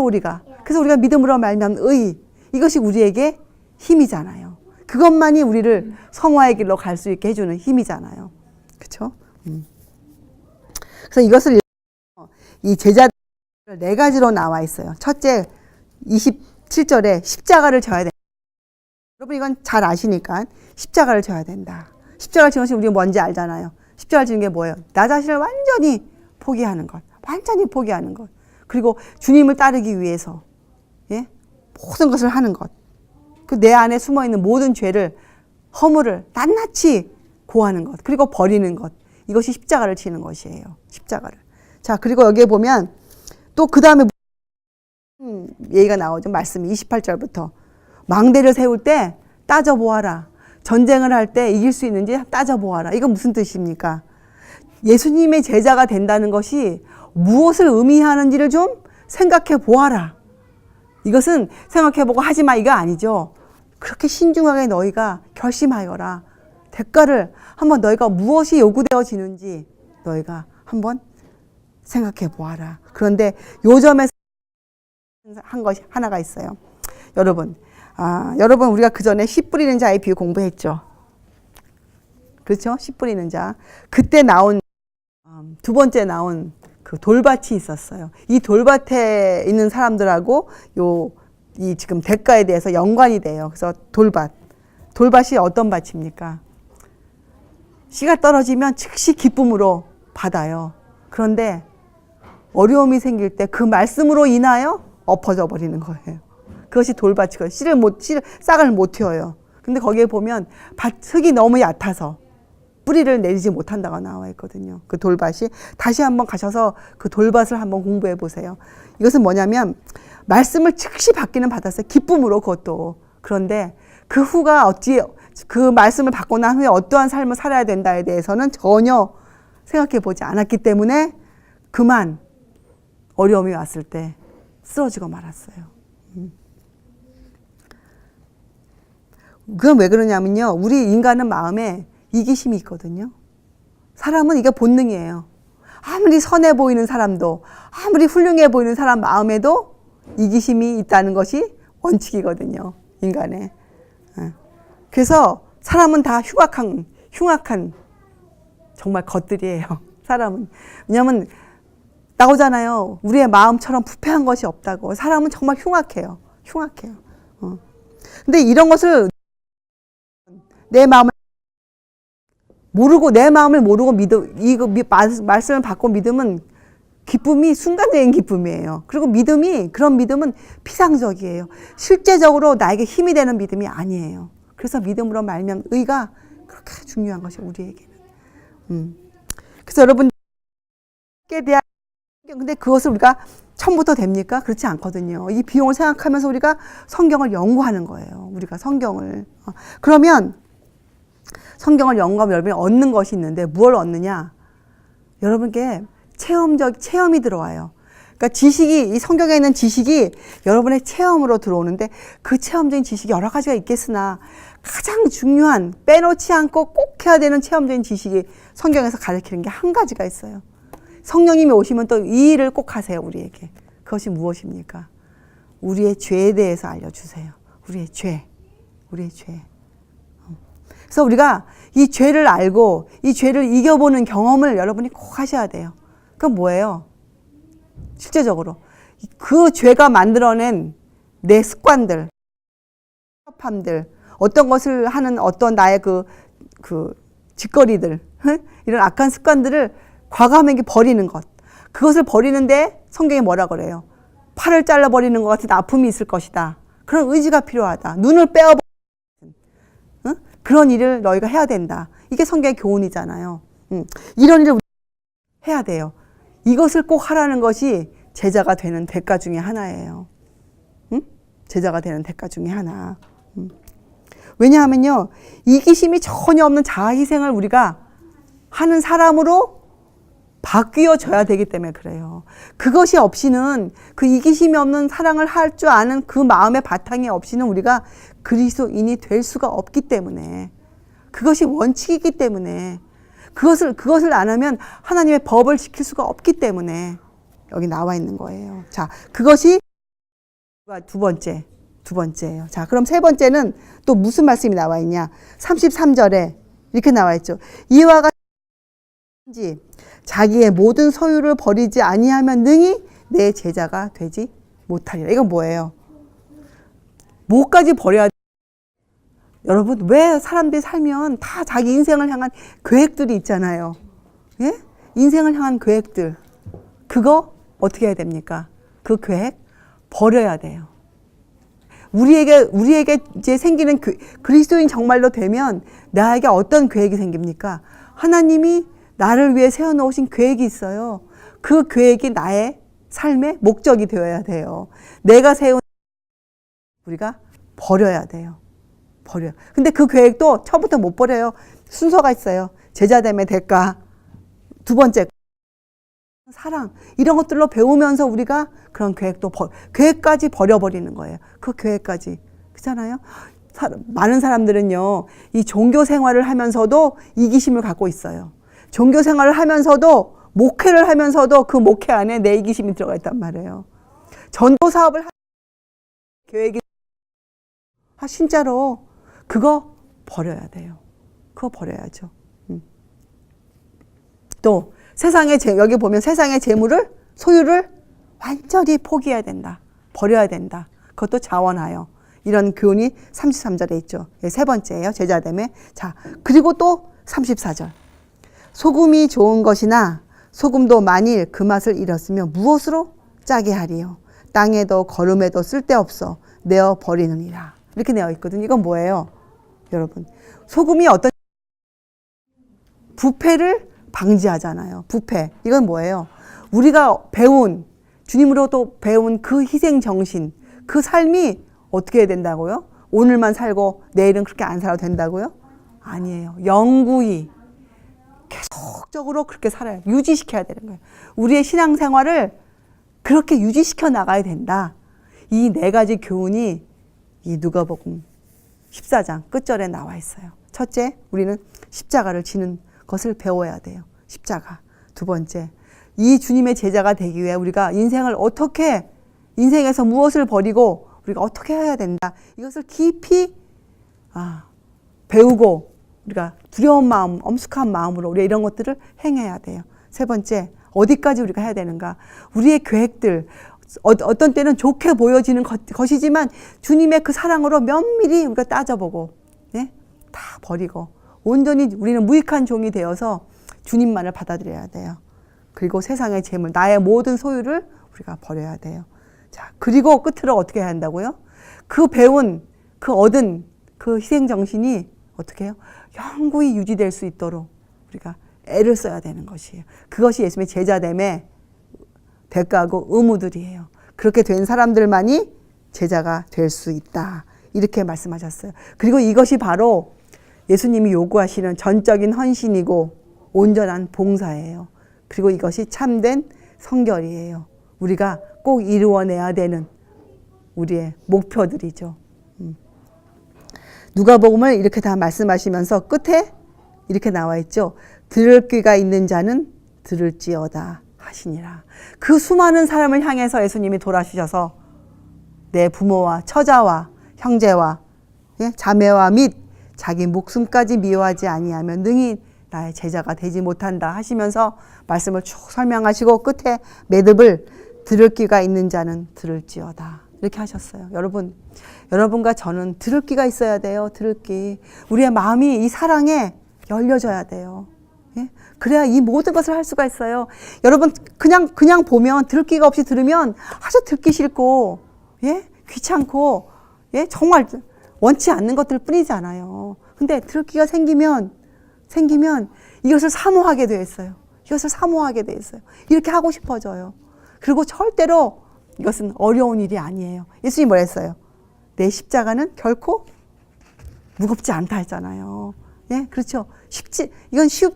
우리가 그래서 우리가 믿음으로 말미암은 의 이것이 우리에게 힘이잖아요. 그것만이 우리를 성화의 길로 갈 수 있게 해주는 힘이잖아요. 그렇죠? 그래서 이것을 이 제자들 네 가지로 나와 있어요. 첫째 27절에 십자가를 져야 된다. 여러분 이건 잘 아시니까 십자가를 져야 된다. 십자가를 지는 것이 우리가 뭔지 알잖아요. 십자가를 지는 게 뭐예요? 나 자신을 완전히 포기하는 것. 그리고 주님을 따르기 위해서 예? 모든 것을 하는 것. 그 내 안에 숨어있는 모든 죄를 허물을 낱낱이 고하는 것. 그리고 버리는 것. 이것이 십자가를 지는 것이에요. 십자가를. 자, 그리고 여기에 보면 또 그 다음에 얘기가 나오죠. 말씀이 28절부터. 망대를 세울 때 따져보아라. 전쟁을 할 때 이길 수 있는지 따져보아라. 이건 무슨 뜻입니까? 예수님의 제자가 된다는 것이 무엇을 의미하는지를 좀 생각해 보아라. 이것은 생각해보고 하지마 이거 아니죠. 그렇게 신중하게 너희가 결심하여라. 대가를 한번 너희가 무엇이 요구되어지는지 너희가 한번 생각해 보아라. 그런데 요점에서 한 것이 하나가 있어요. 여러분 우리가 그 전에 씨 뿌리는 자의 비유 공부했죠. 그렇죠? 씨 뿌리는 자. 그때 나온 두 번째 나온 그 돌밭이 있었어요. 이 돌밭에 있는 사람들하고 이 지금 대가에 대해서 연관이 돼요. 그래서 돌밭이 어떤 밭입니까? 씨가 떨어지면 즉시 기쁨으로 받아요. 그런데 어려움이 생길 때 그 말씀으로 인하여 엎어져 버리는 거예요. 그것이 돌밭이고 싹을 못 틔워요. 근데 거기에 보면 흙이 너무 얕아서 뿌리를 내리지 못한다고 나와 있거든요. 그 돌밭이 다시 한번 가셔서 그 돌밭을 한번 공부해 보세요. 이것은 뭐냐면 말씀을 즉시 받기는 받았어요. 기쁨으로 그것도. 그런데 그 후가 그 말씀을 받고 난 후에 어떠한 삶을 살아야 된다에 대해서는 전혀 생각해 보지 않았기 때문에 그만 어려움이 왔을 때 쓰러지고 말았어요. 그건 왜 그러냐면요. 우리 인간은 마음에 이기심이 있거든요. 사람은 이게 본능이에요. 아무리 선해 보이는 사람도 아무리 훌륭해 보이는 사람 마음에도 이기심이 있다는 것이 원칙이거든요. 인간의. 그래서 사람은 다 흉악한 정말 것들이에요. 사람은. 왜냐하면 나오잖아요. 우리의 마음처럼 부패한 것이 없다고. 사람은 정말 흉악해요. 근데 이런 것을 내 마음을 모르고 말씀을 받고 믿음은 기쁨이 순간적인 기쁨이에요. 그리고 그런 믿음은 피상적이에요. 실제적으로 나에게 힘이 되는 믿음이 아니에요. 그래서 믿음으로 말미암은 의가 그렇게 중요한 것이 우리에게는. 그래서 여러분, 대한 근데 그것을 우리가 처음부터 됩니까? 그렇지 않거든요. 이 비용을 생각하면서 우리가 성경을 연구하는 거예요. 우리가 성경을. 그러면 성경을 연구하면 여러분이 얻는 것이 있는데 무엇을 얻느냐? 여러분께 체험이 들어와요. 그러니까 지식이, 이 성경에 있는 지식이 여러분의 체험으로 들어오는데 그 체험적인 지식이 여러 가지가 있겠으나 가장 중요한, 빼놓지 않고 꼭 해야 되는 체험적인 지식이 성경에서 가르치는 게 한 가지가 있어요. 성령님이 오시면 또 이 일을 꼭 하세요, 우리에게. 그것이 무엇입니까? 우리의 죄에 대해서 알려주세요. 우리의 죄. 그래서 우리가 이 죄를 알고 이 죄를 이겨보는 경험을 여러분이 꼭 하셔야 돼요. 그건 뭐예요? 실제적으로 그 죄가 만들어낸 내 습관들, 합함들, 어떤 것을 하는 어떤 나의 그 짓거리들, 이런 악한 습관들을 과감하게 버리는 것. 그것을 버리는데 성경이 뭐라 그래요? 팔을 잘라버리는 것 같은 아픔이 있을 것이다. 그런 의지가 필요하다. 눈을 빼어버리는 그런 일을 너희가 해야 된다. 이게 성경의 교훈이잖아요. 이런 일을 해야 돼요. 이것을 꼭 하라는 것이 제자가 되는 대가 중에 하나예요. 제자가 되는 대가 중에 하나. 왜냐하면요, 이기심이 전혀 없는 자아희생을 우리가 하는 사람으로 바뀌어져야 되기 때문에 그래요. 그것이 없이는, 그 이기심이 없는 사랑을 할 줄 아는 그 마음의 바탕이 없이는 우리가 그리스도인이 될 수가 없기 때문에, 그것이 원칙이기 때문에, 그것을 안 하면 하나님의 법을 지킬 수가 없기 때문에 여기 나와 있는 거예요. 자, 그것이 두 번째예요. 자, 그럼 세 번째는 또 무슨 말씀이 나와 있냐? 33절에 이렇게 나와 있죠. 이와 같이 자기의 모든 소유를 버리지 아니하면 능히 내 제자가 되지 못하리라. 이건 뭐예요? 뭐까지 버려야 돼? 여러분, 왜 사람들이 살면 다 자기 인생을 향한 계획들이 있잖아요. 예? 인생을 향한 계획들. 그거 어떻게 해야 됩니까? 그 계획 버려야 돼요. 우리에게 이제 생기는 그리스도인 정말로 되면 나에게 어떤 계획이 생깁니까? 하나님이 나를 위해 세워놓으신 계획이 있어요. 그 계획이 나의 삶의 목적이 되어야 돼요. 내가 세운 우리가 버려야 돼요. 근데 그 계획도 처음부터 못 버려요. 순서가 있어요. 제자됨의 대가, 두 번째 사랑, 이런 것들로 배우면서 우리가 그런 계획까지 버려버리는 거예요. 그 계획까지. 그렇잖아요? 많은 사람들은요, 이 종교 생활을 하면서도 이기심을 갖고 있어요. 종교 생활을 하면서도, 목회를 하면서도 그 목회 안에 내 이기심이 들어가 있단 말이에요. 전도 사업을 하는 계획이, 진짜로 그거 버려야 돼요. 그거 버려야죠. 또 여기 보면 세상의 재물을, 소유를 완전히 포기해야 된다. 버려야 된다. 그것도 자원하여. 이런 교훈이 33절에 있죠. 세 번째예요. 제자됨에. 자, 그리고 또 34절. 소금이 좋은 것이나 소금도 만일 그 맛을 잃었으면 무엇으로 짜게 하리요? 땅에도 거름에도 쓸데없어 내어 버리느니라. 이렇게 되어 있거든요. 이건 뭐예요? 여러분, 소금이 어떤 부패를 방지하잖아요. 부패. 이건 뭐예요? 우리가 주님으로부터 배운 그 희생 정신, 그 삶이 어떻게 해야 된다고요? 오늘만 살고 내일은 그렇게 안 살아도 된다고요? 아니에요. 영구히 계속적으로 그렇게 살아요. 유지시켜야 되는 거예요. 우리의 신앙생활을 그렇게 유지시켜 나가야 된다. 이 네 가지 교훈이 이 누가복음 14장 끝절에 나와 있어요. 첫째, 우리는 십자가를 지는 것을 배워야 돼요. 십자가. 두 번째, 이 주님의 제자가 되기 위해 우리가 인생에서 무엇을 버리고 우리가 어떻게 해야 된다. 이것을 깊이 배우고 우리가 두려운 마음, 엄숙한 마음으로 우리가 이런 것들을 행해야 돼요. 세 번째, 어디까지 우리가 해야 되는가. 우리의 계획들, 어떤 때는 좋게 보여지는 것이지만 주님의 그 사랑으로 면밀히 우리가 따져보고, 네? 다 버리고 온전히 우리는 무익한 종이 되어서 주님만을 받아들여야 돼요. 그리고 세상의 재물, 나의 모든 소유를 우리가 버려야 돼요. 자, 그리고 끝으로 어떻게 해야 한다고요? 얻은 그 희생 정신이 어떻게 해요? 영구히 유지될 수 있도록 우리가 애를 써야 되는 것이에요. 그것이 예수님의 제자됨의 대가고 의무들이에요. 그렇게 된 사람들만이 제자가 될 수 있다. 이렇게 말씀하셨어요. 그리고 이것이 바로 예수님이 요구하시는 전적인 헌신이고 온전한 봉사예요. 그리고 이것이 참된 성결이에요. 우리가 꼭 이루어내야 되는 우리의 목표들이죠. 누가복음을 이렇게 다 말씀하시면서 끝에 이렇게 나와 있죠. 들을 귀가 있는 자는 들을지어다 하시니라. 그 수많은 사람을 향해서 예수님이 돌아주셔서 내 부모와 처자와 형제와 자매와 및 자기 목숨까지 미워하지 아니하면 능히 나의 제자가 되지 못한다 하시면서 말씀을 쭉 설명하시고 끝에 매듭을 들을 귀가 있는 자는 들을지어다 이렇게 하셨어요. 여러분과 저는 들을 귀가 있어야 돼요. 들을 귀. 우리의 마음이 이 사랑에 열려져야 돼요. 예? 그래야 이 모든 것을 할 수가 있어요. 여러분 그냥 보면 들을 귀가 없이 들으면 아주 듣기 싫고 귀찮고 정말 원치 않는 것들 뿐이잖아요. 근데 들을 귀가 생기면 이것을 사모하게 돼 있어요. 이것을 사모하게 돼 있어요. 이렇게 하고 싶어져요. 그리고 절대로 이것은 어려운 일이 아니에요. 예수님이 뭐라 했어요? 내 십자가는 결코 무겁지 않다 했잖아요. 예, 그렇죠.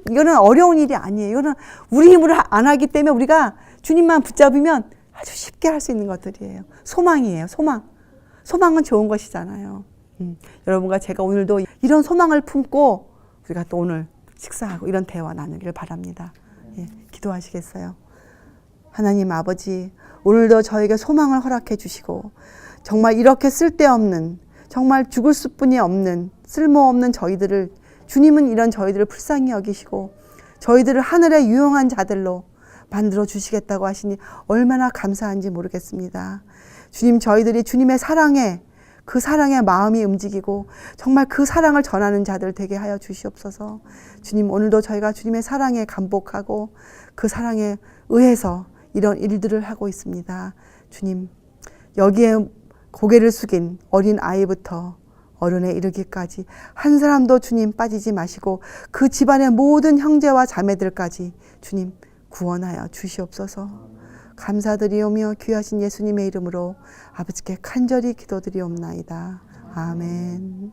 이거는 어려운 일이 아니에요. 이거는 우리 힘으로 안 하기 때문에 우리가 주님만 붙잡으면 아주 쉽게 할 수 있는 것들이에요. 소망이에요. 소망은 좋은 것이잖아요. 여러분과 제가 오늘도 이런 소망을 품고 우리가 또 오늘 식사하고 이런 대화 나누기를 바랍니다. 예, 기도하시겠어요? 하나님 아버지, 오늘도 저에게 소망을 허락해 주시고 정말 이렇게 쓸데없는, 정말 죽을 수뿐이 없는 쓸모없는 저희들을, 주님은 이런 저희들을 불쌍히 여기시고 저희들을 하늘의 유용한 자들로 만들어 주시겠다고 하시니 얼마나 감사한지 모르겠습니다. 주님, 저희들이 주님의 사랑에, 그 사랑의 마음이 움직이고 정말 그 사랑을 전하는 자들 되게 하여 주시옵소서. 주님, 오늘도 저희가 주님의 사랑에 감복하고 그 사랑에 의해서 이런 일들을 하고 있습니다. 주님, 여기에 고개를 숙인 어린 아이부터 어른에 이르기까지 한 사람도 주님 빠지지 마시고 그 집안의 모든 형제와 자매들까지 주님 구원하여 주시옵소서. 감사드리오며 귀하신 예수님의 이름으로 아버지께 간절히 기도드리옵나이다. 아멘.